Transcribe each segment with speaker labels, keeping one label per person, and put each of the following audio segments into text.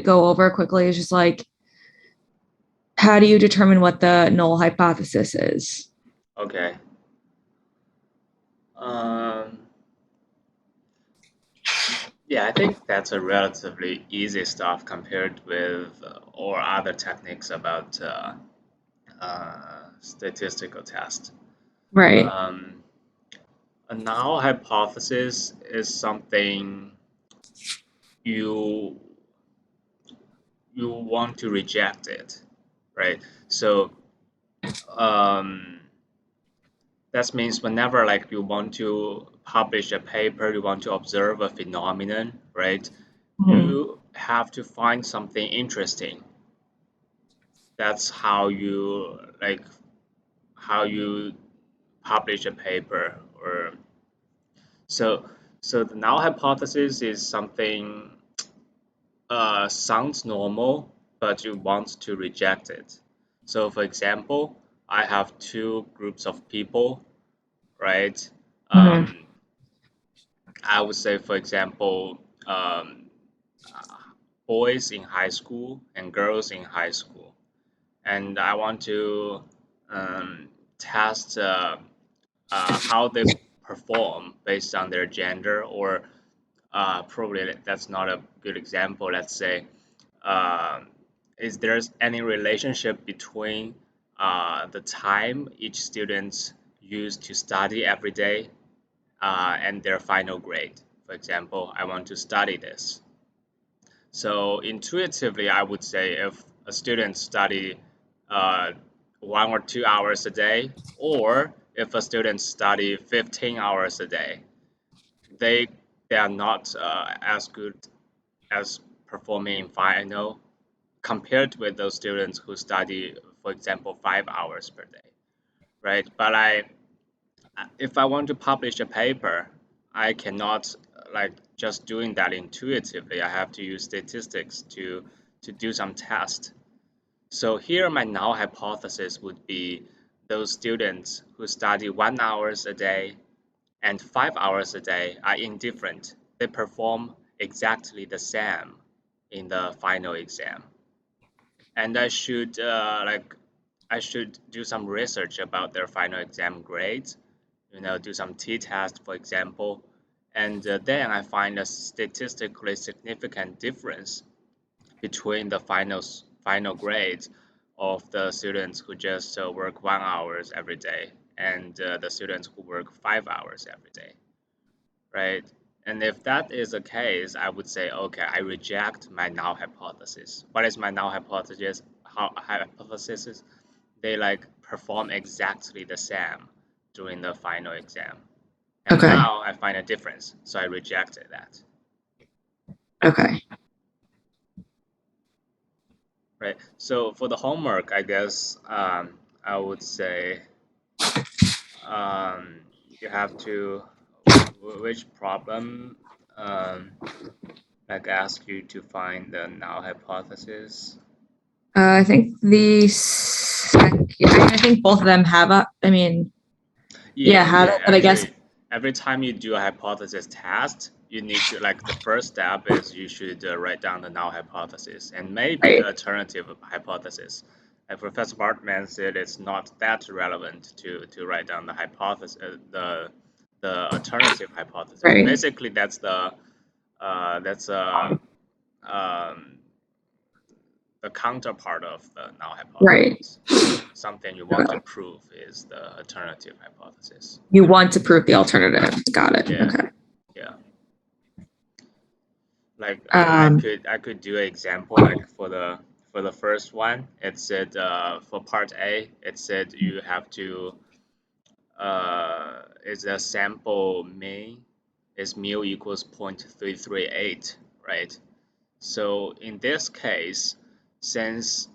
Speaker 1: go over quickly is just like, how do you determine what the null hypothesis is?
Speaker 2: Okay. Um, yeah, I think that's a relatively easy stuff compared with or other techniques about statistical test.
Speaker 1: Right.
Speaker 2: Um, a null hypothesis is something you you want to reject it, right? So um, that means whenever like you want to publish a paper, you want to observe a phenomenon, right?
Speaker 1: Mhm.
Speaker 2: You have to find something interesting. That's how you publish a paper or so so the null hypothesis is something sounds normal, but you want to reject it. So for example, I have two groups of people, right?
Speaker 1: Mhm.
Speaker 2: Um, I would say, for example, uh, boys in high school and girls in high school. And I want to test how they perform based on their gender, or probably that's not a good example. Let's say, uh, is there any relationship between the time each student use to study every day and their final grade? For example, I want to study this. So intuitively, I would say if a student study uh, 1 or 2 hours a day, or if a student study 15 hours a day, they they are not as good as performing in final compared with those students who study, for example, 5 hours per day, right? But if I want to publish a paper, I cannot like just doing that intuitively. I have to use statistics to do some test. So here my null hypothesis would be those students who study 1 hours a day and 5 hours a day are indifferent. They perform exactly the same in the final exam. And I should do some research about their final exam grades, do some t-test, for example, and then I find a statistically significant difference between the final grades of the students who just work 1 hours every day and the students who work 5 hours every day, right? And if that is the case, I would say, okay, I reject my null hypothesis. What is my null hypothesis? Hypothesis? They like perform exactly the same during the final exam. And
Speaker 1: Okay.
Speaker 2: now I find a difference, so I rejected that.
Speaker 1: Okay.
Speaker 2: Right. So for the homework, I guess I would say um, you have to which problem um, like ask you to find the null hypothesis.
Speaker 1: I think I think both of them have a, I mean, yeah,
Speaker 2: Yeah,
Speaker 1: have
Speaker 2: yeah.
Speaker 1: it, but I guess,
Speaker 2: Every time you do a hypothesis test, you need to like the first step is you should write down the null hypothesis and maybe the
Speaker 1: right,
Speaker 2: alternative hypothesis. Like Professor Bartman said, it's not that relevant to write down the hypothesis, the alternative hypothesis.
Speaker 1: right,
Speaker 2: Basically, that's um, the counterpart of the null
Speaker 1: right.
Speaker 2: hypothesis. Something you want to
Speaker 1: Okay.
Speaker 2: prove is the alternative hypothesis.
Speaker 1: You want to prove the alternative. Got it.
Speaker 2: Yeah,
Speaker 1: Okay.
Speaker 2: yeah. Like
Speaker 1: Um,
Speaker 2: I could do an example like for the first one. It said for part A, it said you have to is a sample mean is mu equals 0.338, right? So in this case, since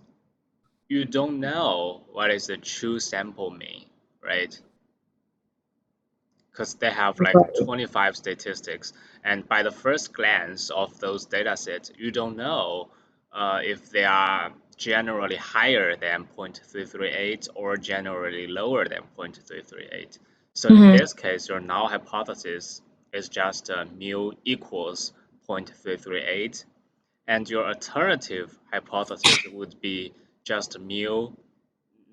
Speaker 2: you don't know what is the true sample mean, right? Because they have like 25 statistics, and by the first glance of those data sets, you don't know if they are generally higher than 0.338 or generally lower than 0.338. So in
Speaker 1: mhm.
Speaker 2: this case, your null hypothesis is just mu equals 0.338, And your alternative hypothesis would be just mu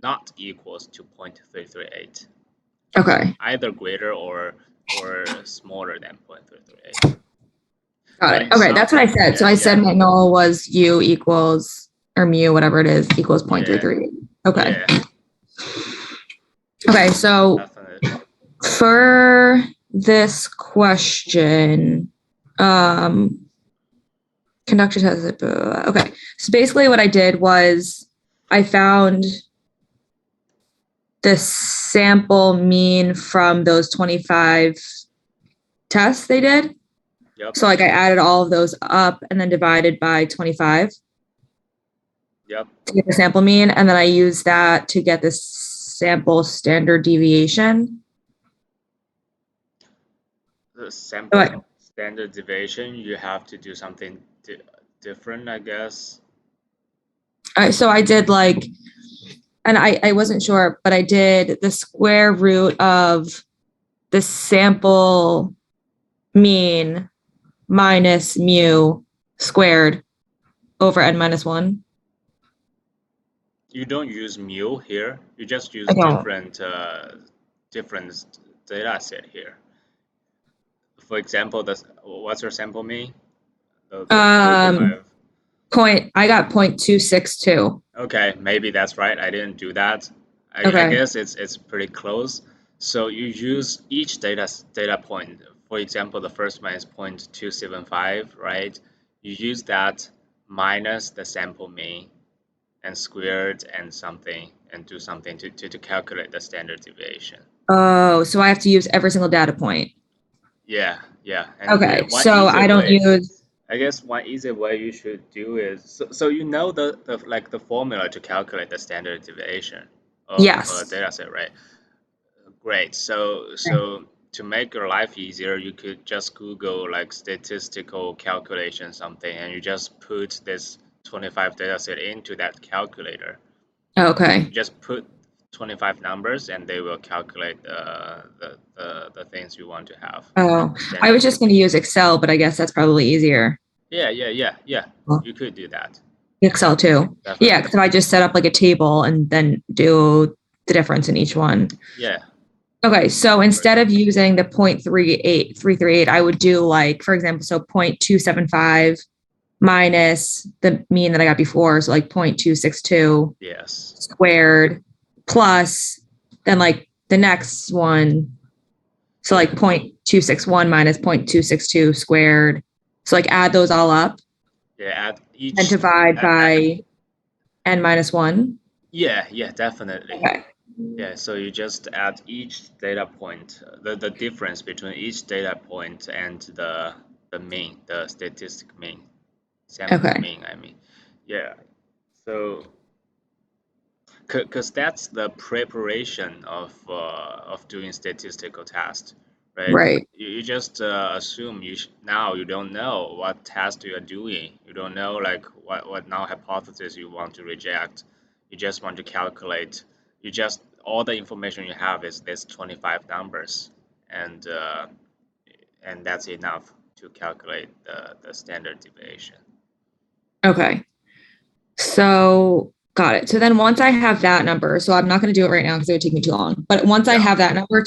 Speaker 2: not equals to 0.338,
Speaker 1: Okay,
Speaker 2: either greater or smaller than 0.338.
Speaker 1: got
Speaker 2: But
Speaker 1: it.
Speaker 2: in
Speaker 1: Okay, that's
Speaker 2: some,
Speaker 1: what I said. So
Speaker 2: yeah,
Speaker 1: I
Speaker 2: yeah,
Speaker 1: said my null was u equals or mu, whatever it is, equals
Speaker 2: yeah,
Speaker 1: 0.33. Okay.
Speaker 2: yeah,
Speaker 1: Okay, so
Speaker 2: definitely.
Speaker 1: for this question, um, conductor test. Okay, so basically what I did was I found the sample mean from those 25 tests they did.
Speaker 2: Yep,
Speaker 1: So like I added all of those up and then divided by 25
Speaker 2: yep.
Speaker 1: to get the sample mean. And then I used that to get the sample standard deviation.
Speaker 2: The
Speaker 1: So
Speaker 2: sample standard deviation, you have to do something different, I guess.
Speaker 1: so I did like, and I wasn't sure, but I did the square root of the sample mean minus mu squared over n minus 1.
Speaker 2: You don't use mu here. You just use
Speaker 1: I don't.
Speaker 2: different data set here. For example, what's your sample mean? The
Speaker 1: Um,
Speaker 2: 45.
Speaker 1: I got 0.262.
Speaker 2: Okay, maybe that's right. I didn't do that. I
Speaker 1: Okay.
Speaker 2: guess it's pretty close. So you use each data point. For example, the first one is 0.275, right? You use that minus the sample mean and squared and something and do something to calculate the standard deviation.
Speaker 1: Oh, so I have to use every single data point.
Speaker 2: Yeah, yeah. And
Speaker 1: Okay.
Speaker 2: one
Speaker 1: So
Speaker 2: easy
Speaker 1: I don't
Speaker 2: way,
Speaker 1: use,
Speaker 2: I guess one easy way you should do is so you know the like the formula to calculate the standard deviation of a
Speaker 1: yes.
Speaker 2: data set, right? Great. So to make your life easier, you could just Google like statistical calculation something, and you just put this 25 data set into that calculator.
Speaker 1: Okay.
Speaker 2: You just put 25 numbers, and they will calculate the things you want to have,
Speaker 1: Oh,
Speaker 2: the
Speaker 1: I was
Speaker 2: standard
Speaker 1: just going to use
Speaker 2: deviation.
Speaker 1: Excel, but I guess that's probably easier.
Speaker 2: Yeah, yeah, yeah, yeah.
Speaker 1: Well,
Speaker 2: You could do that.
Speaker 1: Excel too. Yeah,
Speaker 2: Definitely.
Speaker 1: because if I just set up like a table and then do the difference in each one.
Speaker 2: Yeah,
Speaker 1: Okay, so
Speaker 2: very
Speaker 1: instead
Speaker 2: good.
Speaker 1: of using the 0.38338, I would do like, for example, so 0.275 minus the mean that I got before, so like 0.262
Speaker 2: Yes.
Speaker 1: squared plus then like the next one, so like
Speaker 2: Yeah.
Speaker 1: 0.261 minus 0.262 squared. So like add those all up
Speaker 2: Yeah. At
Speaker 1: and
Speaker 2: each.
Speaker 1: divide by n minus 1.
Speaker 2: Yeah. Yeah. Definitely.
Speaker 1: Okay.
Speaker 2: Yeah. So you just add each data point, the difference between each data point and the mean, the statistic mean, sample
Speaker 1: Okay.
Speaker 2: mean. I mean. Yeah. So because that's the preparation of doing statistical test, right?
Speaker 1: Right.
Speaker 2: You just assume now you don't know what test you are doing. You don't know like what null hypothesis you want to reject. You just want to calculate. You just all the information you have is this 25 numbers, and uh, and that's enough to calculate the standard deviation.
Speaker 1: Okay. So got it. So then once I have that number, so I'm not going to do it right now because it would take me too long. But once I
Speaker 2: Yeah,
Speaker 1: have that number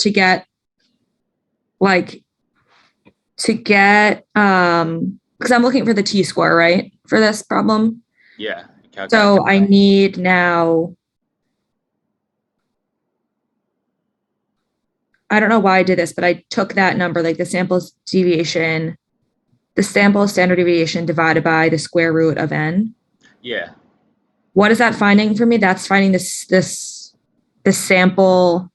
Speaker 1: like to get because I'm looking for the t-score, right? For this problem.
Speaker 2: yeah, calculate
Speaker 1: So
Speaker 2: the
Speaker 1: I need now, I don't know why I did this, but I took that number, like the sample standard deviation divided by the square root of n.
Speaker 2: yeah.
Speaker 1: What is that finding for me? That's finding the sample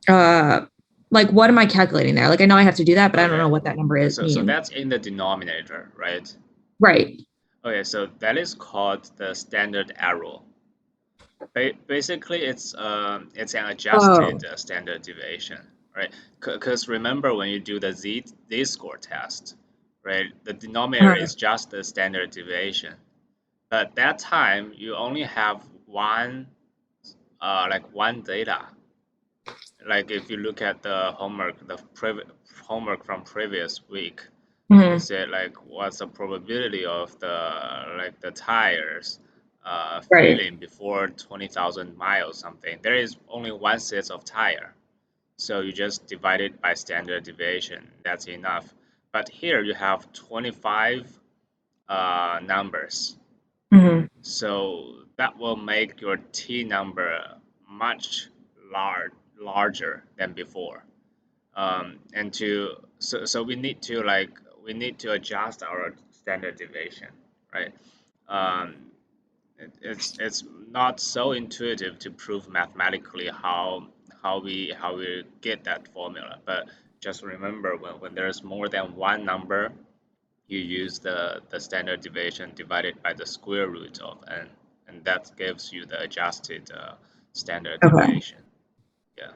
Speaker 1: like what am I calculating there? Like I know I have to do that, but I don't know
Speaker 2: Okay.
Speaker 1: what that number is
Speaker 2: So
Speaker 1: mean.
Speaker 2: that's in the denominator, right?
Speaker 1: Right.
Speaker 2: Okay, so that is called the standard error. Basically, it's an adjusted
Speaker 1: Oh.
Speaker 2: standard deviation, right? Because remember when you do the z-score test, right? The denominator
Speaker 1: Uh,
Speaker 2: is just the standard deviation. But that time you only have one data. Like if you look at the homework, homework from previous week,
Speaker 1: Mhm.
Speaker 2: Is it like what's the probability of the tires
Speaker 1: Right.
Speaker 2: filling before 20,000 miles something? There is only one set of tire. So you just divide it by standard deviation. That's enough. But here you have 25 numbers.
Speaker 1: Mhm.
Speaker 2: So that will make your T number much larger than before. And so we need to adjust our standard deviation, right? Um, it's not so intuitive to prove mathematically how we get that formula, but just remember when there's more than one number, you use the standard deviation divided by the square root of n, and that gives you the adjusted standard
Speaker 1: Okay.
Speaker 2: deviation. Yeah.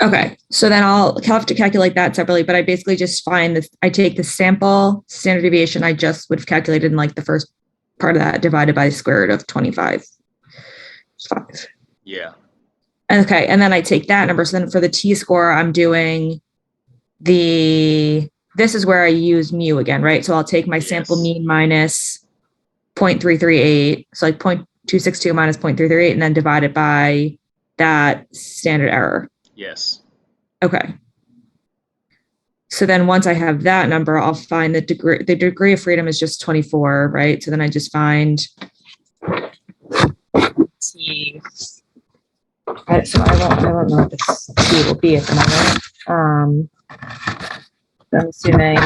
Speaker 1: Okay. So then I'll have to calculate that separately, but I basically just find this. I take the sample standard deviation I just would have calculated in like the first part of that divided by the square root of 25. 5.
Speaker 2: Yeah.
Speaker 1: Okay. And then I take that number. So then for the T score, I'm doing this is where I use mu again, right? So I'll take my sample
Speaker 2: Yes.
Speaker 1: mean minus 0.338. So like 0.262 minus 0.338 and then divide it by that standard error.
Speaker 2: Yes.
Speaker 1: Okay. So then once I have that number, I'll find the degree of freedom is just 24, right? So then I just find T. So I don't know what this T will be at the moment. I'm assuming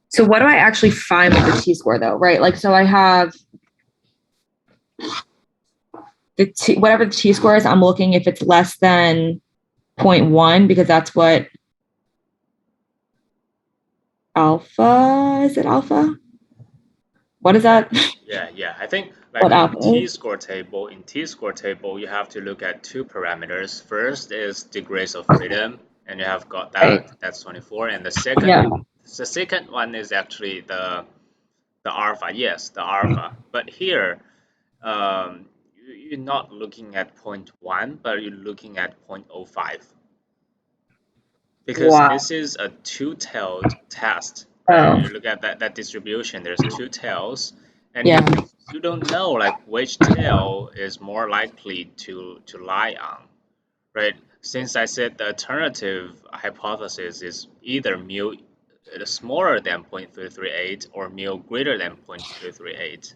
Speaker 1: so what do I actually find with the T score though, right? Like, so I have whatever the T score is, I'm looking if it's less than 0.1 because that's what alpha, is it alpha? What is that?
Speaker 2: Yeah. I think
Speaker 1: What
Speaker 2: like
Speaker 1: alpha is?
Speaker 2: in T-score table, you have to look at two parameters. First is degrees of freedom, and you have got
Speaker 1: Right.
Speaker 2: that. That's 24. And
Speaker 1: Yeah.
Speaker 2: the second one is actually the alpha. Yes, the alpha. But here, you're not looking at 0.1, but you're looking at 0.05 because
Speaker 1: Wow.
Speaker 2: this is a two-tailed test, right?
Speaker 1: Oh,
Speaker 2: You look at that distribution, there's two tails, and
Speaker 1: yeah.
Speaker 2: you don't know like which tail is more likely to lie on, right? Since I said the alternative hypothesis is either mu smaller than 0.338 or mu greater than 0.338.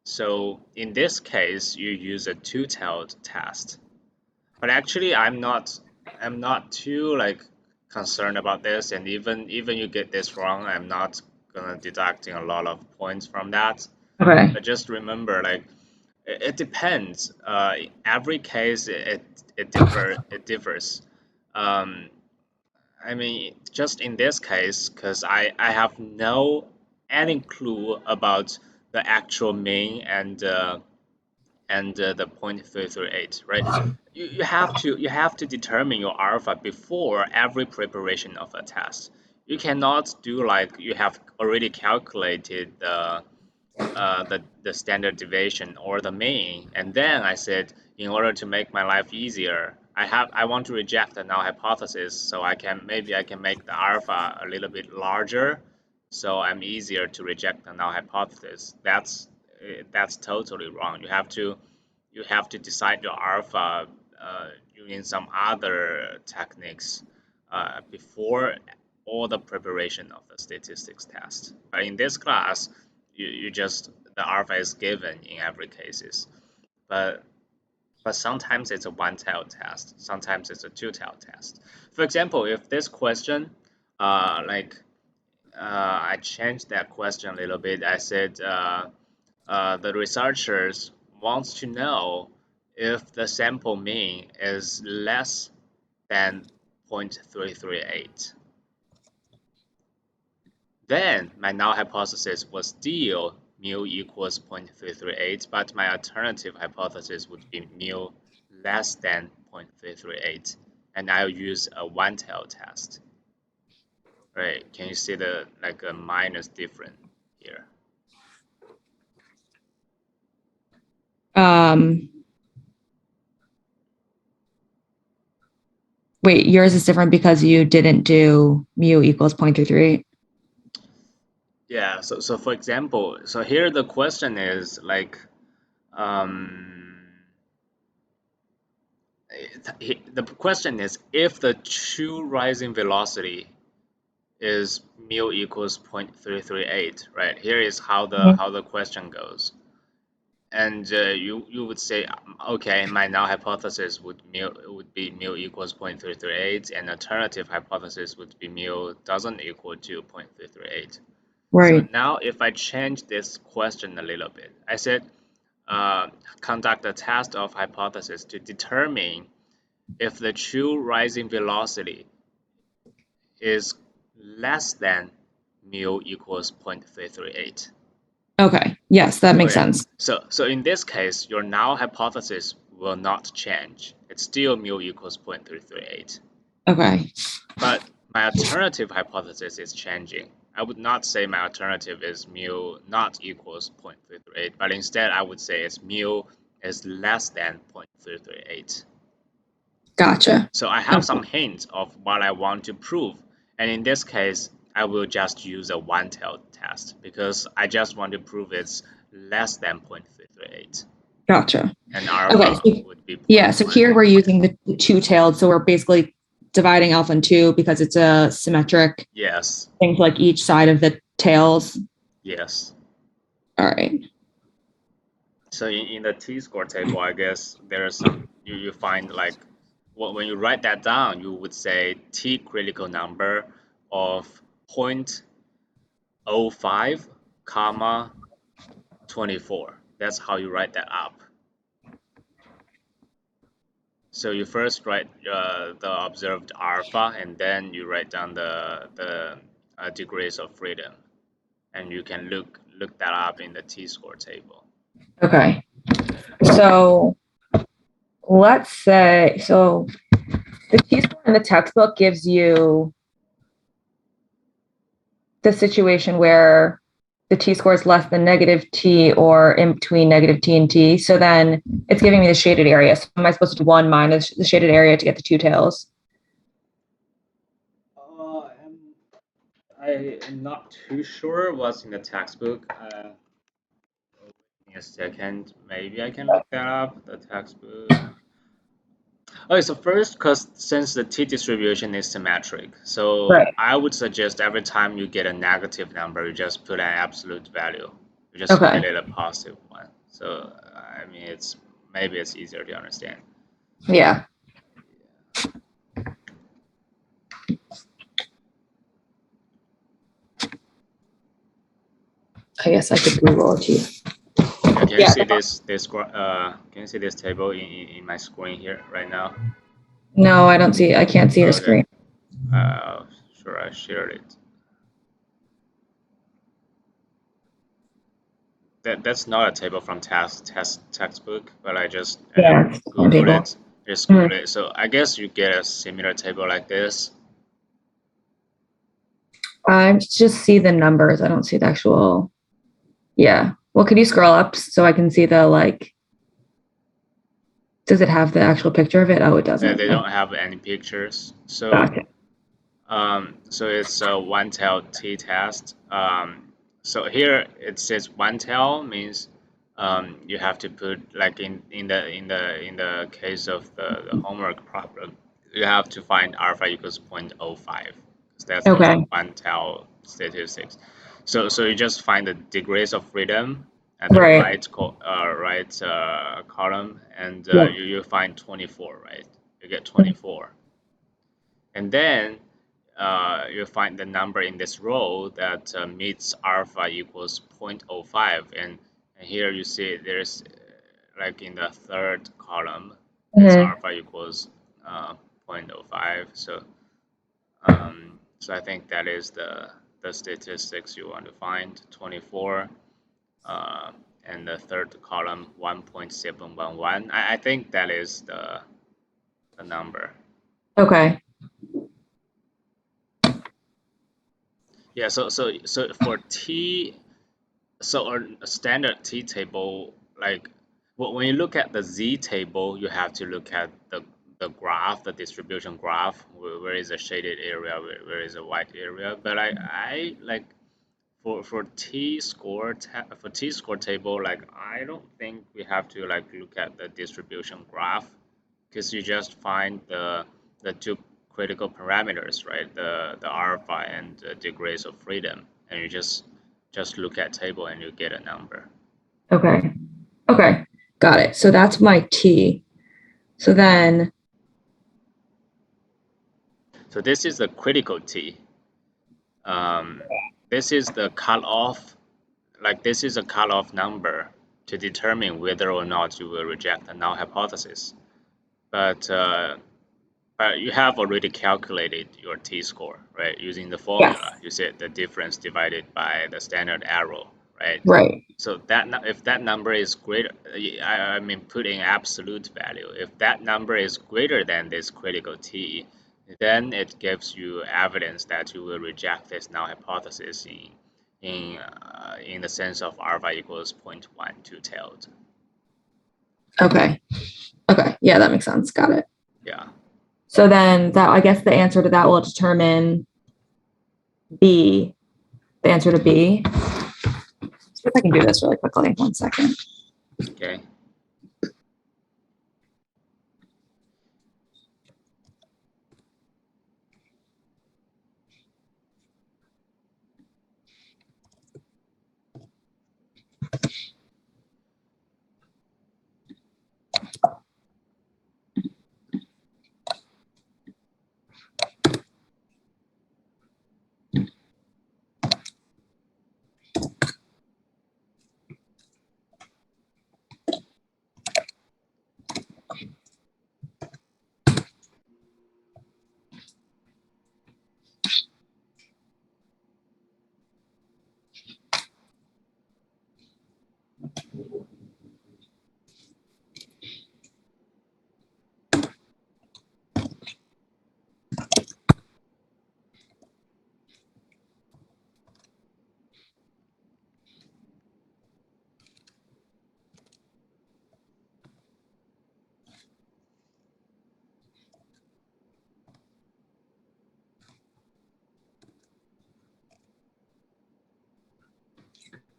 Speaker 2: So in this case, you use a two-tailed test. But actually, I'm not too like concerned about this, and even you get this wrong, I'm not gonna deducting a lot of points from that.
Speaker 1: Okay.
Speaker 2: But just remember, like it depends. Every case it differs. Um, I mean, just in this case, because I have no any clue about the actual mean and the 0.338, right? You have to determine your alpha before every preparation of a test. You cannot do like you have already calculated the standard deviation or the mean, and then I said in order to make my life easier, I want to reject the null hypothesis, so I can make the alpha a little bit larger, so I'm easier to reject the null hypothesis. That's totally wrong. You have to decide your alpha using some other techniques before all the preparation of the statistics test. But in this class, you just the alpha is given in every cases. But but sometimes it's a one-tail test. Sometimes it's a two-tail test. For example, if this question, I changed that question a little bit. I said the researchers wants to know if the sample mean is less than 0.338. Then my null hypothesis was still mu equals 0.338, but my alternative hypothesis would be mu less than 0.338, and I'll use a one-tail test. Right? Can you see the like a minus difference here?
Speaker 1: Um, Wait, yours is different because you didn't do mu equals 0.338.
Speaker 2: Yeah, so for example, so here the question is like, um, the question is if the true rising velocity is mu equals 0.338, right? Here is how the question goes. And you would say, okay, my null hypothesis would be mu equals 0.338, and alternative hypothesis would be mu doesn't equal to 0.338. So
Speaker 1: Right.
Speaker 2: now if I change this question a little bit, I said uh, conduct a test of hypothesis to determine if the true rising velocity is less than mu equals 0.338.
Speaker 1: Okay. Yes, that makes
Speaker 2: Okay,
Speaker 1: sense.
Speaker 2: so in this case, your null hypothesis will not change. It's still mu equals 0.338.
Speaker 1: Okay.
Speaker 2: But my alternative hypothesis is changing. I would not say my alternative is mu not equals 0.338, but instead I would say it's mu is less than 0.338.
Speaker 1: Gotcha.
Speaker 2: So I have
Speaker 1: Okay.
Speaker 2: some hints of what I want to prove. And in this case, I will just use a one-tailed test because I just want to prove it's less than 0.338
Speaker 1: Gotcha.
Speaker 2: and
Speaker 1: Okay.
Speaker 2: alpha would be zero
Speaker 1: Yeah. So
Speaker 2: point 0.1.
Speaker 1: here we're using the two-tailed. So we're basically dividing alpha in two because it's a symmetric
Speaker 2: Yes,
Speaker 1: thing to like each side of the tails.
Speaker 2: yes.
Speaker 1: All right.
Speaker 2: So in the t-score table, I guess there's some, you find like, when you write that down, you would say t critical number of 0.05, comma, 24. That's how you write that up. So you first write the observed alpha, and then you write down the degrees of freedom, and you can look that up in the t-score table.
Speaker 1: Okay. So let's say the t-score in the textbook gives you the situation where the t-score is less than negative t or in between negative t and t. So then it's giving me the shaded area. So am I supposed to do 1 minus the shaded area to get the two tails?
Speaker 2: I am not too sure what's in the textbook. Give me a second. Maybe I can look that up. The textbook. Okay, so first, because since the t-distribution is symmetric, so
Speaker 1: Right.
Speaker 2: I would suggest every time you get a negative number, you just put an absolute value. You just
Speaker 1: Okay.
Speaker 2: write it a positive one. So I mean, maybe it's easier to understand.
Speaker 1: Yeah. I guess I could Google it too.
Speaker 2: Yeah, can you
Speaker 1: Yeah.
Speaker 2: see can you see this table in my screen here right now?
Speaker 1: No, I don't see it. I can't see your
Speaker 2: Okay.
Speaker 1: screen.
Speaker 2: Sure, I shared it. That's not a table from textbook, but I just
Speaker 1: Yeah, it's the same
Speaker 2: Googled
Speaker 1: table.
Speaker 2: it. Just
Speaker 1: Mhm.
Speaker 2: Googled it. So I guess you get a similar table like this.
Speaker 1: I just see the numbers. I don't see the actual. Yeah. Well, could you scroll up so I can see the like? Does it have the actual picture of it? Oh, it doesn't.
Speaker 2: They
Speaker 1: Okay.
Speaker 2: don't have any pictures.
Speaker 1: Gotcha.
Speaker 2: So it's a one-tailed t-test. So here it says one-tail means you have to put like in the case of the homework problem, you have to find alpha equals 0.05 because that's the
Speaker 1: Okay.
Speaker 2: one-tail statistics. So you just find the degrees of freedom at the
Speaker 1: Right.
Speaker 2: right column, and
Speaker 1: Yeah.
Speaker 2: you find 24, right? You get 24. And then you find the number in this row that meets alpha equals 0.05. And here you see there's like in the third column, it's
Speaker 1: Mhm.
Speaker 2: alpha equals 0.05. So I think that is the statistics you want to find, 24. Uh, and the third column, 1.711. I think that is the number.
Speaker 1: Okay.
Speaker 2: Yeah, so for T, so a standard T table, like when you look at the Z table, you have to look at the the graph, the distribution graph, where is a shaded area, where is a white area. But I like for T score table, like I don't think we have to like look at the distribution graph because you just find the two critical parameters, right? The alpha and the degrees of freedom, and you just look at table and you get a number.
Speaker 1: Okay. Okay. Got it. So that's my T. So then,
Speaker 2: So this is the critical T. This is the cutoff, like this is a cutoff number to determine whether or not you will reject the null hypothesis. But you have already calculated your t-score, right? Using the
Speaker 1: yes.
Speaker 2: formula, you said the difference divided by the standard error, right?
Speaker 1: Right.
Speaker 2: So that if that number is greater, I mean putting absolute value, if that number is greater than this critical t, then it gives you evidence that you will reject this null hypothesis in the sense of alpha equals 0.1 two-tailed.
Speaker 1: Okay. Okay. Yeah, that makes sense. Got it.
Speaker 2: Yeah.
Speaker 1: So then that, I guess the answer to that will determine B, the answer to B. See if I can do this really quickly. 1 second.
Speaker 2: Okay.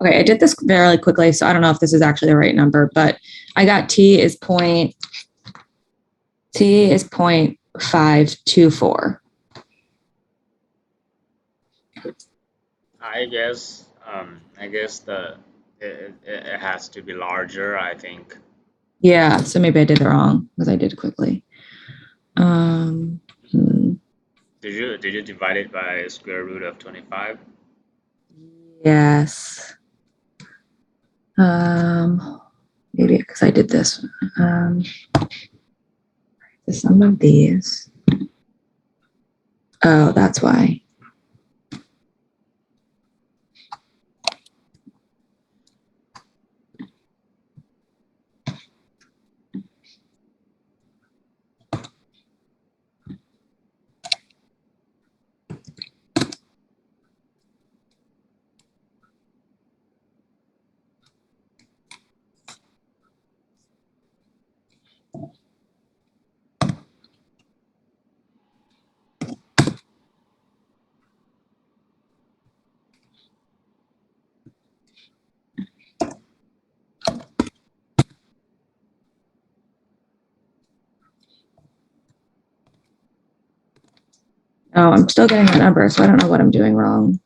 Speaker 1: Okay, I did this very quickly, so I don't know if this is actually the right number, but I got T is 0.524.
Speaker 2: I guess it has to be larger, I think.
Speaker 1: Yeah, so maybe I did it wrong because I did it quickly.
Speaker 2: Did you divide it by square root of 25?
Speaker 1: Yes. Maybe because I did this. The sum of these. Oh, that's why. Oh, I'm still getting that number, so I don't know what I'm doing wrong.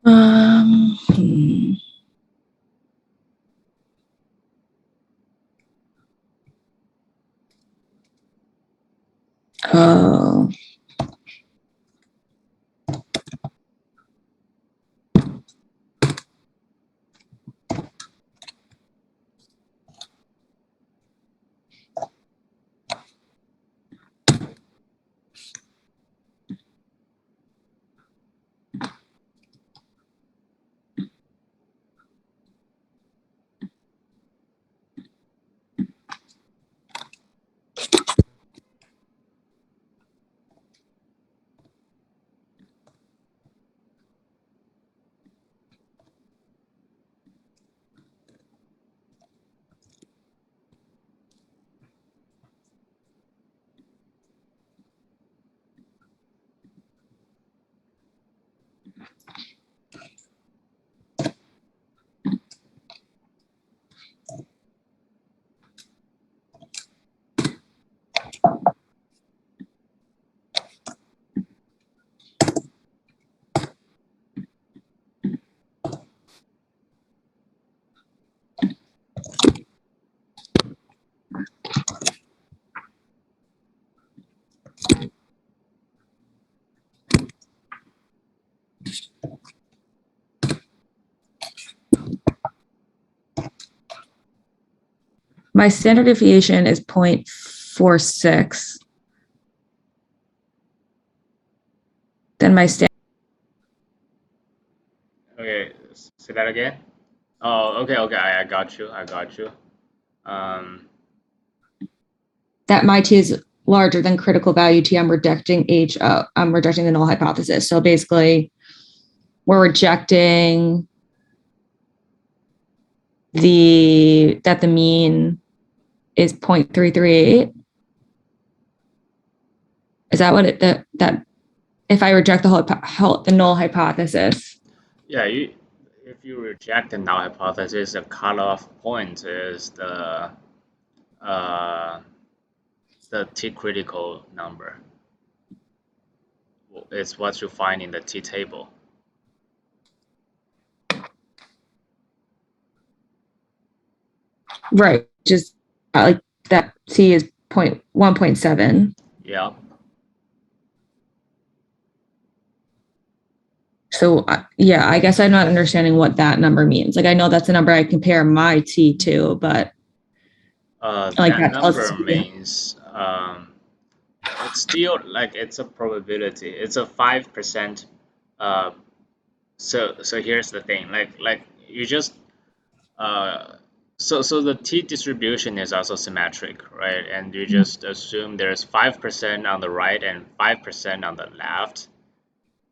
Speaker 1: Hmm. Oh. My standard deviation is 0.46. Then my
Speaker 2: Okay, say that again. Oh, okay, I got you. Um,
Speaker 1: that my t is larger than critical value t, I'm rejecting h. I'm rejecting the null hypothesis. So basically, we're rejecting that the mean is 0.338. Is that what that if I reject the null hypothesis?
Speaker 2: yeah, if you reject the null hypothesis, the cutoff point is uh, the t critical number. It's what you find in the t table.
Speaker 1: Right. Just like that t is 1.7.
Speaker 2: Yeah.
Speaker 1: So yeah, I guess I'm not understanding what that number means. Like I know that's a number I compare my t to, but like
Speaker 2: That
Speaker 1: that tells us.
Speaker 2: number means it's still like it's a probability. It's a 5%. Uh, so here's the thing. Like you just so the t distribution is also symmetric, right? And you just assume there's 5% on the right and 5% on the left,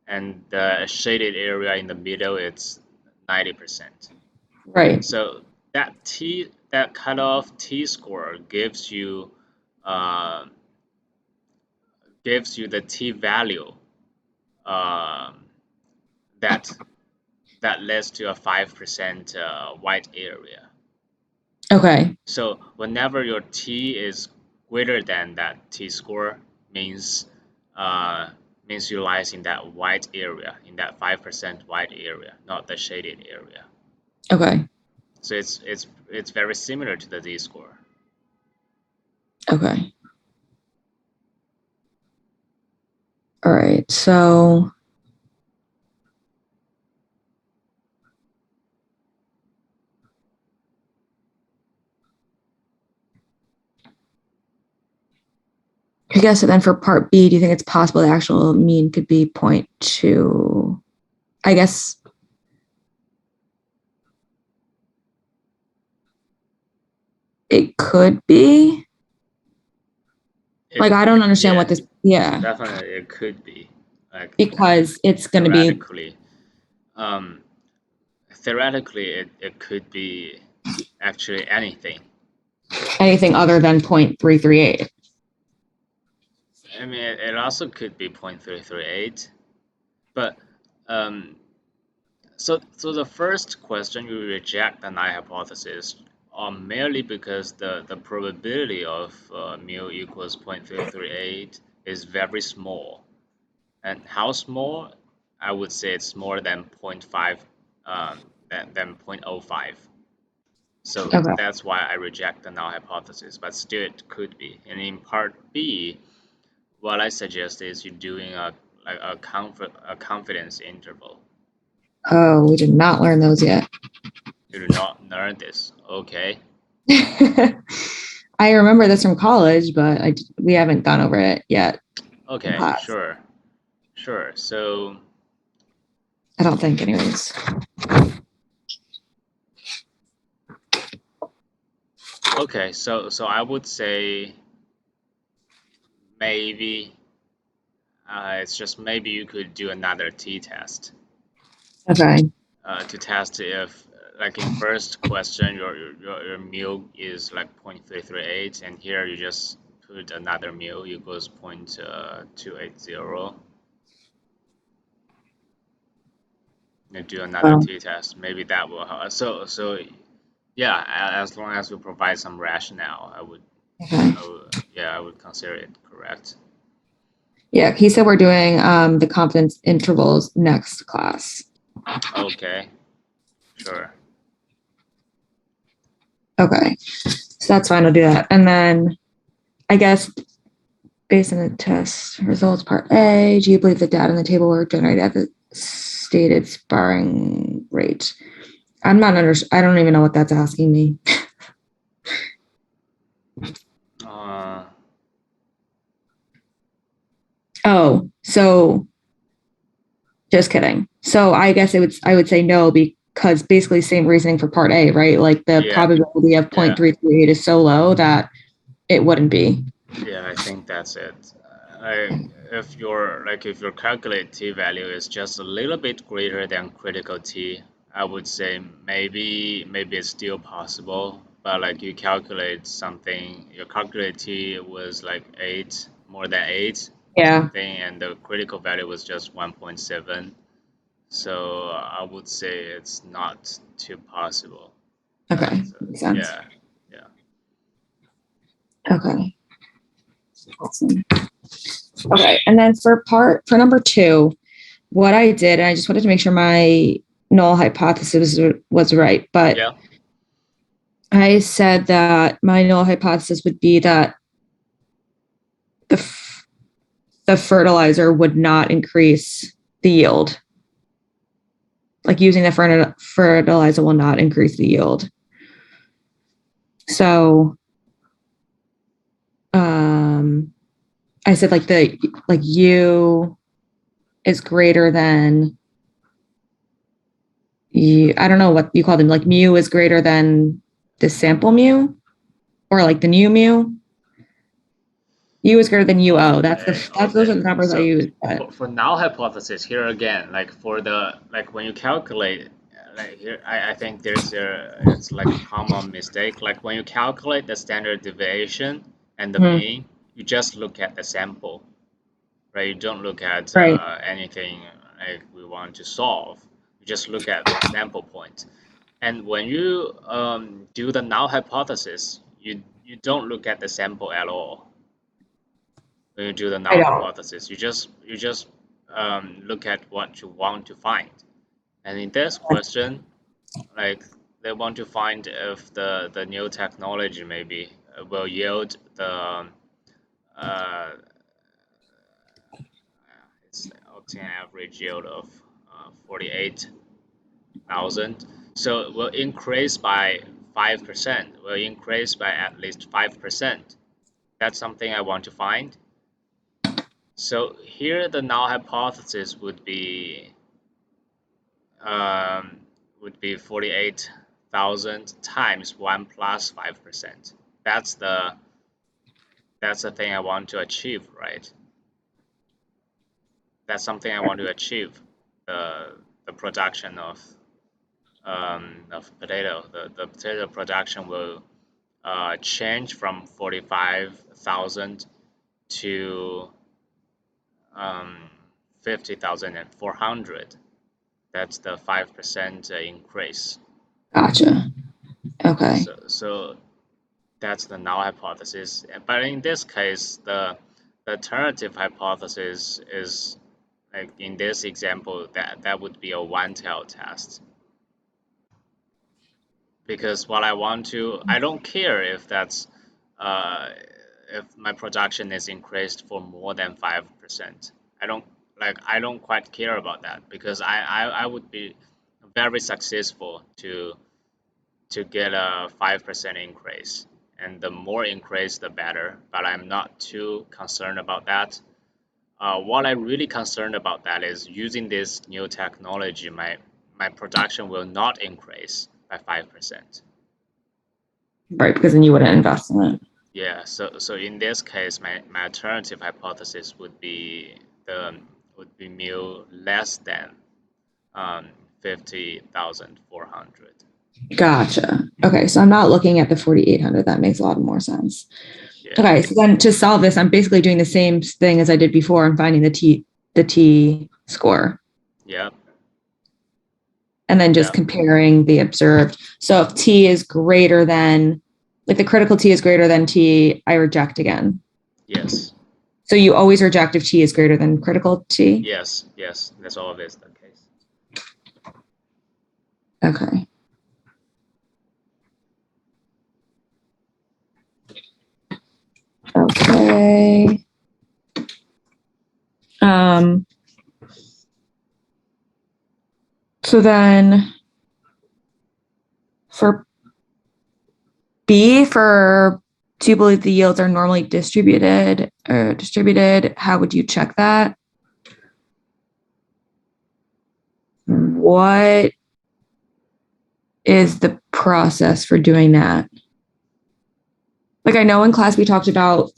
Speaker 2: and the shaded area in the middle it's 90%.
Speaker 1: Right.
Speaker 2: So that cutoff t score uh, gives you the t value um, that that leads to a 5% white area.
Speaker 1: Okay.
Speaker 2: So whenever your t is greater than that t score, means you lies in that white area, in that 5% white area, not the shaded area.
Speaker 1: Okay.
Speaker 2: So it's very similar to the z score.
Speaker 1: Okay. All right. So I guess then for part B, do you think it's possible the actual mean could be 0.2? I guess it could be. Like I don't understand what this. Yeah.
Speaker 2: Definitely it could be like
Speaker 1: Because it's going to be
Speaker 2: theoretically. Theoretically it could be actually anything.
Speaker 1: anything other than 0.338.
Speaker 2: I mean, it also could be 0.338, but so the first question you reject the null hypothesis merely because the probability of mu equals 0.338 is very small, and how small? I would say it's more than 0.5, than 0.05. So
Speaker 1: Okay.
Speaker 2: that's why I reject the null hypothesis, but still it could be. And in part B, what I suggest is you're doing a confidence interval.
Speaker 1: Oh, we did not learn those yet.
Speaker 2: You do not learn this, okay?
Speaker 1: I remember this from college, but we haven't gone over it yet.
Speaker 2: Okay, sure. So
Speaker 1: I don't think, anyways.
Speaker 2: okay, so I would say maybe it's just maybe you could do another t-test.
Speaker 1: Okay.
Speaker 2: To test if, like in first question, your mu is like 0.338, and here you just put another mu equals 0.280. You do another t-test. Maybe that will help. Yeah, as long as you provide some rationale,
Speaker 1: Okay.
Speaker 2: I would consider it correct.
Speaker 1: Yeah, he said we're doing the confidence intervals next class.
Speaker 2: Okay, sure.
Speaker 1: Okay, so that's fine. I'll do that. And then I guess based on the test results, part A, do you believe the data in the table were generated at the stated sparring rate? I'm not under. I don't even know what that's asking me.
Speaker 2: Uh,
Speaker 1: Oh, so just kidding. So I guess I would say no because basically same reasoning for part A, right? Like the
Speaker 2: yeah,
Speaker 1: probability of
Speaker 2: yeah,
Speaker 1: 0.338 is so low that it wouldn't be.
Speaker 2: yeah. I think that's it. If your calculate t value is just a little bit greater than critical t, I would say maybe it's still possible. But like you calculate something, your calculate t was like 8, more than 8 or
Speaker 1: Yeah.
Speaker 2: something, and the critical value was just 1.7. So I would say it's not too possible.
Speaker 1: Okay.
Speaker 2: So
Speaker 1: Makes sense.
Speaker 2: yeah, yeah.
Speaker 1: Okay. Awesome. Okay. And then for number two, what I did, and I just wanted to make sure my null hypothesis was right, but
Speaker 2: Yeah.
Speaker 1: I said that my null hypothesis would be that the the fertilizer would not increase the yield. Like using the fertilizer will not increase the yield. So I said like U is greater than you. I don't know what you call them. Like mu is greater than the sample mu, or like the new mu. U is greater than UO. Those are
Speaker 2: Okay.
Speaker 1: the numbers I
Speaker 2: So
Speaker 1: use. But
Speaker 2: for null hypothesis here again, like for the like when you calculate, like here I think it's like a common mistake. Like when you calculate the standard deviation and the mean, you just look at the sample, right? You don't look at
Speaker 1: right,
Speaker 2: anything like we want to solve. You just look at the sample point. And when you do the null hypothesis, you don't look at the sample at all when you do the
Speaker 1: I
Speaker 2: null
Speaker 1: don't.
Speaker 2: hypothesis. You just look at what you want to find. And in this question, like they want to find if the new technology maybe will yield the uh, it's obtain average yield of 48,000. So it will increase by 5%. Will increase by at least 5%. That's something I want to find. So here the null hypothesis um, would be 48,000 times 1 plus 5%. That's the that's the thing I want to achieve, right? That's something I want to achieve. The production of potato. The potato production will change from 45,000 to 50,400. That's the 5% increase.
Speaker 1: Gotcha. Okay.
Speaker 2: So that's the null hypothesis. But in this case, the alternative hypothesis is like in this example that would be a one-tailed test. Because what I don't care if that's uh, if my production is increased for more than 5%. I don't quite care about that because I would be very successful to get a 5% increase. And the more increase, the better. But I'm not too concerned about that. What I'm really concerned about that is using this new technology, my production will not increase by 5%.
Speaker 1: Right, because then you wouldn't invest in it.
Speaker 2: Yeah, so in this case, my alternative hypothesis would be mu less than 50,400.
Speaker 1: Gotcha. Okay, so I'm not looking at the 4,800. That makes a lot more sense.
Speaker 2: Yeah,
Speaker 1: Okay, so then to solve this, I'm basically doing the same thing as I did before and finding the T score.
Speaker 2: yeah,
Speaker 1: and then just
Speaker 2: Yeah.
Speaker 1: comparing the observed. So if T is greater than, like the critical T is greater than T, I reject again.
Speaker 2: Yes.
Speaker 1: So you always reject if T is greater than critical T?
Speaker 2: Yes. Yes. That's always the case.
Speaker 1: Okay. Okay. So then for B, do you believe the yields are normally distributed or distributed? How would you check that? What is the process for doing that? Like I know in class we talked about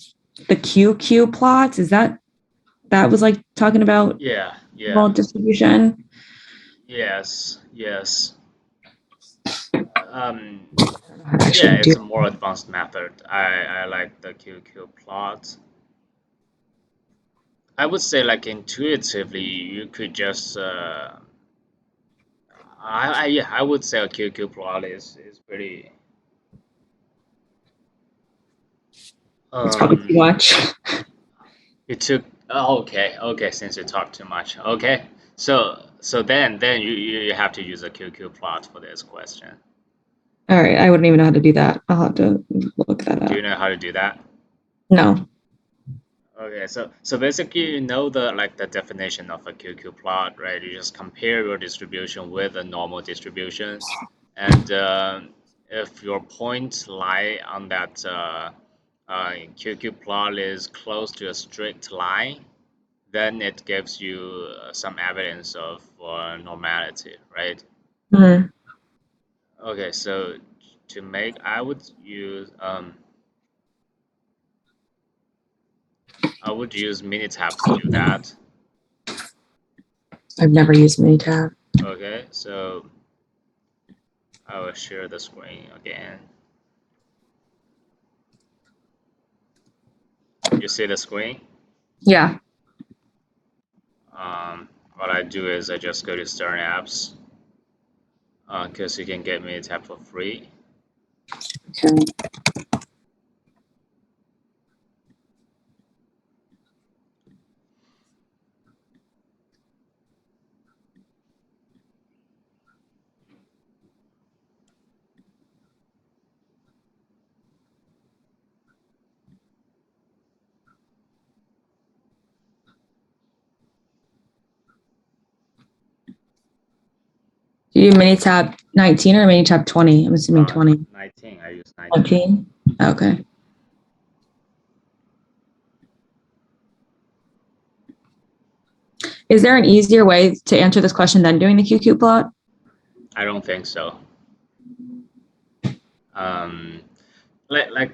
Speaker 1: the QQ plots. Is that was like talking about
Speaker 2: Yeah. Yeah.
Speaker 1: well distribution?
Speaker 2: Yes. Yes. Um,
Speaker 1: I
Speaker 2: yeah,
Speaker 1: should do.
Speaker 2: it's a more advanced method. I like the QQ plot. I would say like intuitively, you could just yeah, I would say a QQ plot is pretty
Speaker 1: It's probably too
Speaker 2: um
Speaker 1: much.
Speaker 2: it took oh, okay, since you talk too much. Okay. So then you have to use a QQ plot for this question.
Speaker 1: All right, I wouldn't even know how to do that. I'll have to look that
Speaker 2: Do you
Speaker 1: up.
Speaker 2: know how to do that?
Speaker 1: No.
Speaker 2: Okay, so basically you know the definition of a QQ plot, right? You just compare your distribution with a normal distribution, and if your point lie on that QQ plot is close to a strict line, then it gives you some evidence of normality, right?
Speaker 1: Mhm.
Speaker 2: Okay, so to make, I would use Minitab to do that.
Speaker 1: I've never used Minitab.
Speaker 2: Okay, so I will share the screen again. You see the screen?
Speaker 1: Yeah.
Speaker 2: What I do is I just go to Stern Apps because you can get Minitab for free.
Speaker 1: Okay. Do you do Minitab 19 or Minitab 20? I'm assuming 20.
Speaker 2: 19. I use 19.
Speaker 1: 19? Okay. Is there an easier way to answer this question than doing the QQ plot?
Speaker 2: I don't think so. Um, like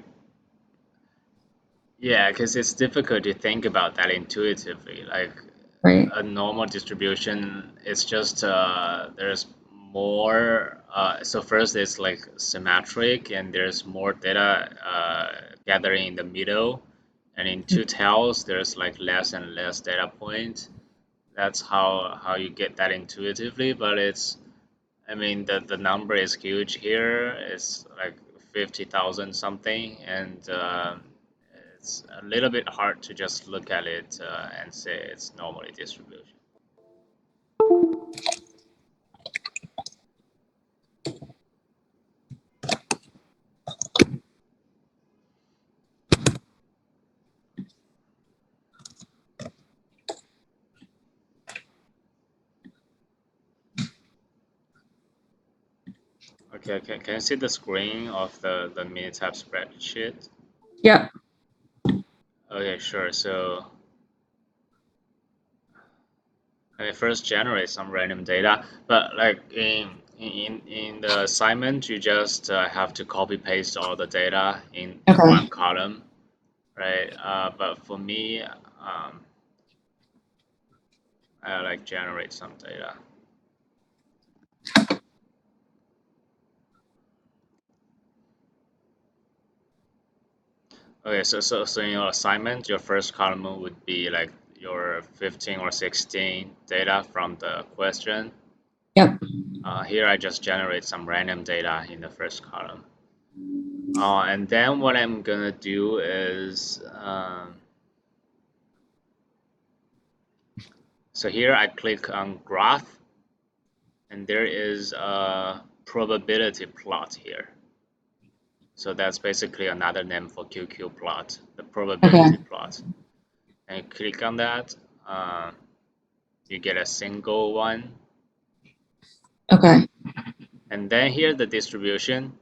Speaker 2: yeah, because it's difficult to think about that intuitively. Like
Speaker 1: Right.
Speaker 2: a normal distribution, it's just there's more. So first, it's like symmetric, and there's more data gathering in the middle, and in two tails, there's like less and less data points. That's how you get that intuitively, but it's I mean the number is huge here. It's like 50,000 something, and it's a little bit hard to just look at it and say it's normally distributed. Okay, can you see the screen of the Minitab spreadsheet?
Speaker 1: Yep.
Speaker 2: Okay, sure. So I first generate some random data, but like in the assignment, you just have to copy paste all the data in one
Speaker 1: Okay.
Speaker 2: column, right? But for me, I like generate some data. Okay, so in your assignment, your first column would be like your 15 or 16 data from the question.
Speaker 1: Yep.
Speaker 2: Here I just generate some random data in the first column. And then what I'm gonna do is, so here I click on graph, and there is a probability plot here. So that's basically another name for QQ plot, the probability plot. And you click on that, you get a single one.
Speaker 1: Okay.
Speaker 2: And then here the distribution.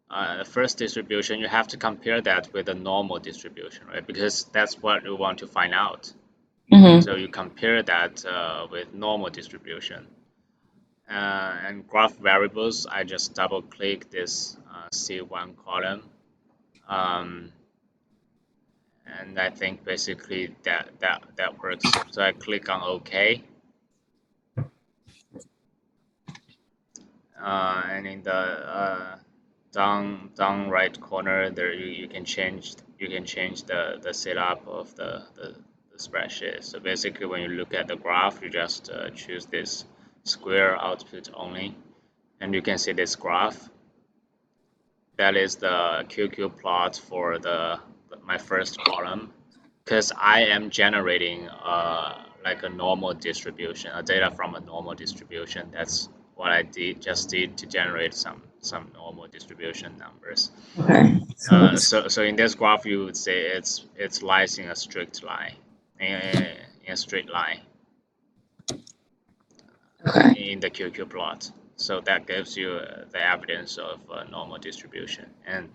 Speaker 2: The first distribution, you have to compare that with a normal distribution, right? Because that's what you want to find out. So you compare that with normal distribution. And graph variables, I just double click this C1 column. And I think basically that works. So I click on OK. And in the down right corner there, you can change the setup of the spreadsheet. So basically, when you look at the graph, you just choose this square output only, and you can see this graph. That is the QQ plot for my first column, because I am generating like a normal distribution, a data from a normal distribution. That's what I just did to generate some normal distribution numbers.
Speaker 1: Okay.
Speaker 2: So in this graph, you would say it's lies in a straight line, in a straight line.
Speaker 1: Okay.
Speaker 2: In the QQ plot. So that gives you the evidence of normal distribution. And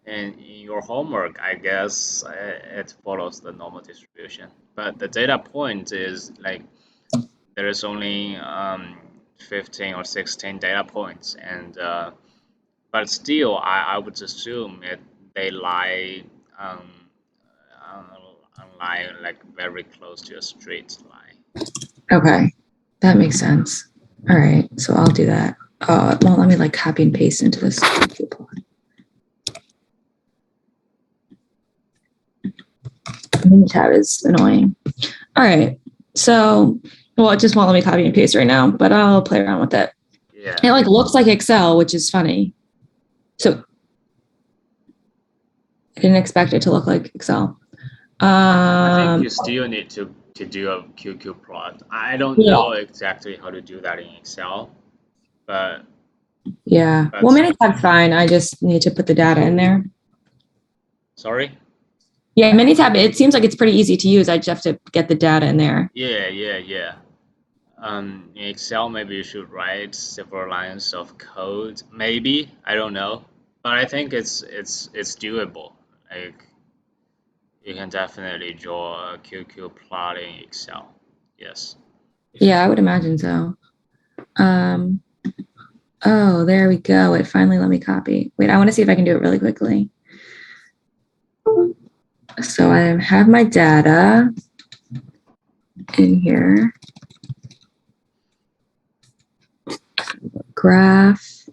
Speaker 2: in your homework, I guess it follows the normal distribution. But the data point is like there is only 15 or 16 data points, and but still, I would assume they lie lie like very close to a straight line.
Speaker 1: Okay. That makes sense. All right. So I'll do that. It won't let me like copy and paste into this. Mini tab is annoying. All right. So, well, it just won't let me copy and paste right now, but I'll play around with it.
Speaker 2: Yeah.
Speaker 1: It like looks like Excel, which is funny. So I didn't expect it to look like Excel.
Speaker 2: I think you still need to do a QQ plot. I don't know exactly how to do that in Excel, but
Speaker 1: yeah. Well, Minitab's fine. I just need to put the data in there.
Speaker 2: Sorry?
Speaker 1: Yeah, Minitab, it seems like it's pretty easy to use. I just have to get the data in there.
Speaker 2: Yeah. In Excel, maybe you should write several lines of code. Maybe, I don't know, but I think it's doable. Like you can definitely draw a QQ plot in Excel. Yes.
Speaker 1: Yeah, I would imagine so. Oh, there we go. It finally let me copy. Wait, I want to see if I can do it really quickly. So I have my data in here. Graph,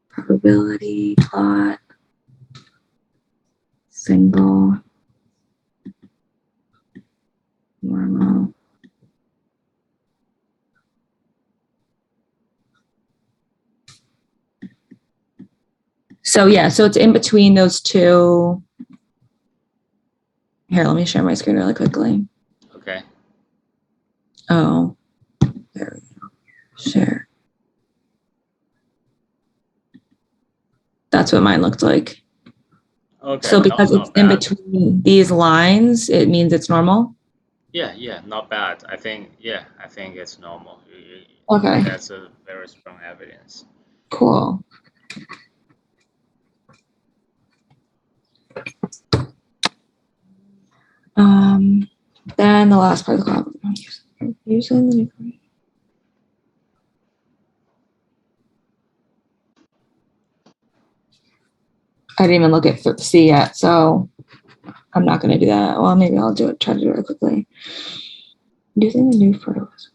Speaker 1: probability plot, single, normal. So yeah, so it's in between those two. Here, let me share my screen really quickly.
Speaker 2: Okay.
Speaker 1: Oh, there we go. Share. That's what mine looked like.
Speaker 2: Okay.
Speaker 1: So because it's in between these lines, it means it's normal?
Speaker 2: Yeah, not bad. I think it's normal.
Speaker 1: Okay.
Speaker 2: That's a very strong evidence.
Speaker 1: Cool. Then the last part of the problem. Using the new. I didn't even look at C yet, so I'm not going to do that. Well, maybe I'll do it. Try to do it quickly. Using the new photos.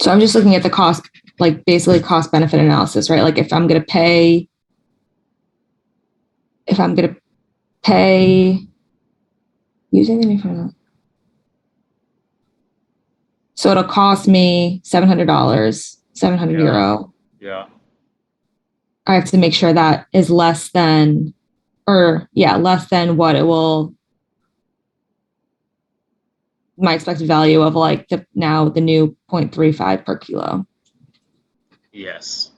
Speaker 1: So I'm just looking at the cost, like basically cost benefit analysis, right? Like if I'm going to pay if I'm going to pay using the new formula. So it'll cost me $700, 700
Speaker 2: Yeah.
Speaker 1: euro.
Speaker 2: Yeah.
Speaker 1: I have to make sure that is less than what it will, my expected value of like the new 0.35 per kilo.
Speaker 2: Yes.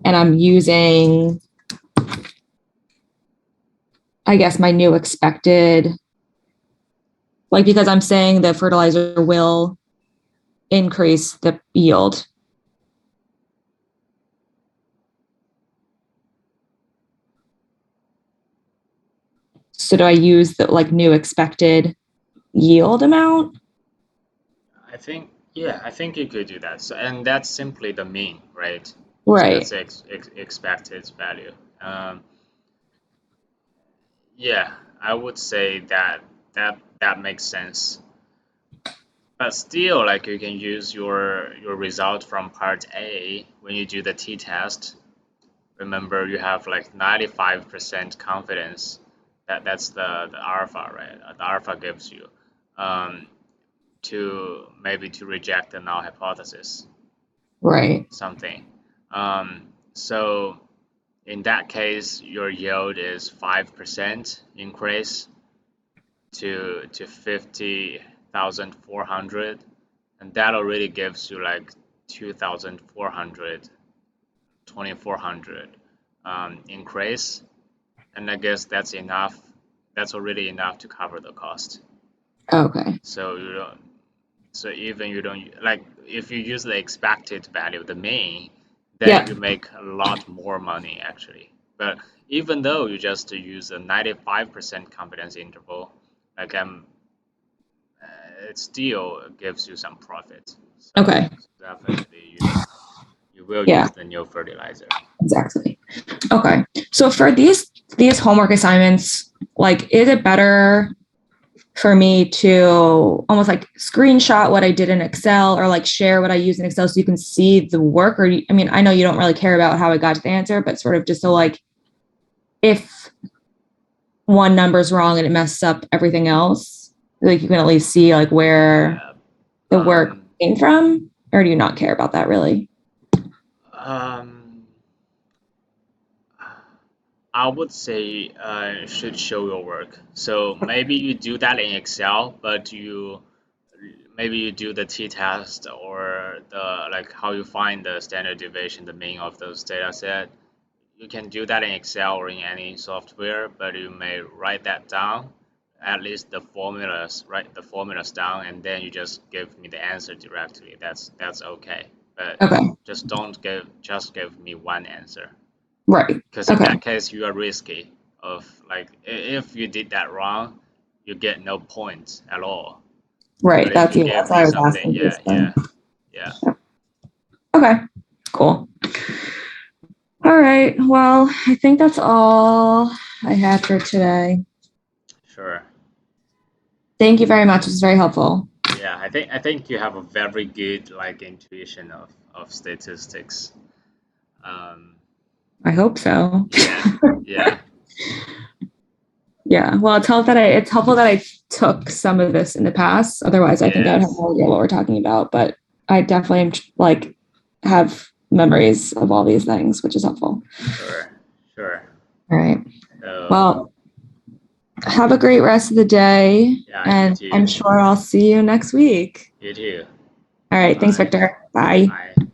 Speaker 1: And I'm using, I guess, my new expected, like, because I'm saying the fertilizer will increase the yield. So do I use the like new expected yield amount?
Speaker 2: I think you could do that. So, and that's simply the mean, right? So
Speaker 1: Right.
Speaker 2: that's expected value. Yeah, I would say that makes sense. But still, like you can use your result from part A when you do the t-test. Remember, you have like 95% confidence that that's the alpha, right? The alpha gives you to maybe to reject the null hypothesis,
Speaker 1: Right.
Speaker 2: something. So in that case, your yield is 5% increase to 50,400, and that already gives you like 2,400, 2,400 increase, and I guess that's enough. That's already enough to cover the cost.
Speaker 1: Okay.
Speaker 2: So you don't. So even you don't like if you use the expected value, the mean, then
Speaker 1: Yeah.
Speaker 2: you make a lot more money actually. But even though you just use a 95% confidence interval, like it still gives you some profit. So
Speaker 1: Okay.
Speaker 2: definitely you will
Speaker 1: Yeah,
Speaker 2: use the new fertilizer.
Speaker 1: exactly. Okay. So for these homework assignments, like, is it better for me to almost like screenshot what I did in Excel or like share what I use in Excel so you can see the work? Or I mean, I know you don't really care about how I got to the answer, but sort of just so like if one number's wrong and it messes up everything else, like you can at least see like where
Speaker 2: Yeah.
Speaker 1: the work
Speaker 2: Um,
Speaker 1: came from, or do you not care about that really?
Speaker 2: um, I would say should show your work. So maybe you do that in Excel, but maybe you do the t-test or the like how you find the standard deviation, the mean of those data set. You can do that in Excel or in any software, but you may write that down, at least the formulas, write the formulas down, and then you just give me the answer directly. That's okay. But
Speaker 1: Okay.
Speaker 2: just give me one answer.
Speaker 1: Right.
Speaker 2: Because in
Speaker 1: Okay.
Speaker 2: that case, you are risky of like if you did that wrong, you get no points at all.
Speaker 1: Right.
Speaker 2: But if
Speaker 1: That's,
Speaker 2: you
Speaker 1: yeah,
Speaker 2: give
Speaker 1: that's why
Speaker 2: me
Speaker 1: I was
Speaker 2: something,
Speaker 1: asking
Speaker 2: yeah,
Speaker 1: just
Speaker 2: yeah,
Speaker 1: then.
Speaker 2: yeah,
Speaker 1: Okay. Cool. All right. Well, I think that's all I had for today.
Speaker 2: sure.
Speaker 1: Thank you very much. It was very helpful.
Speaker 2: Yeah, I think you have a very good like intuition of statistics. Um,
Speaker 1: I hope so.
Speaker 2: yeah, yeah,
Speaker 1: Yeah. Well, it's helpful that I took some of this in the past. Otherwise, I think I would have
Speaker 2: yes,
Speaker 1: no idea what we're talking about. But I definitely am like have memories of all these things, which is helpful.
Speaker 2: sure, sure.
Speaker 1: All right.
Speaker 2: So
Speaker 1: Well, have a great rest of the day,
Speaker 2: yeah, you
Speaker 1: and
Speaker 2: too,
Speaker 1: I'm sure I'll see you next week.
Speaker 2: you too.
Speaker 1: All right. Thanks,
Speaker 2: Bye,
Speaker 1: Victor. Bye.
Speaker 2: bye.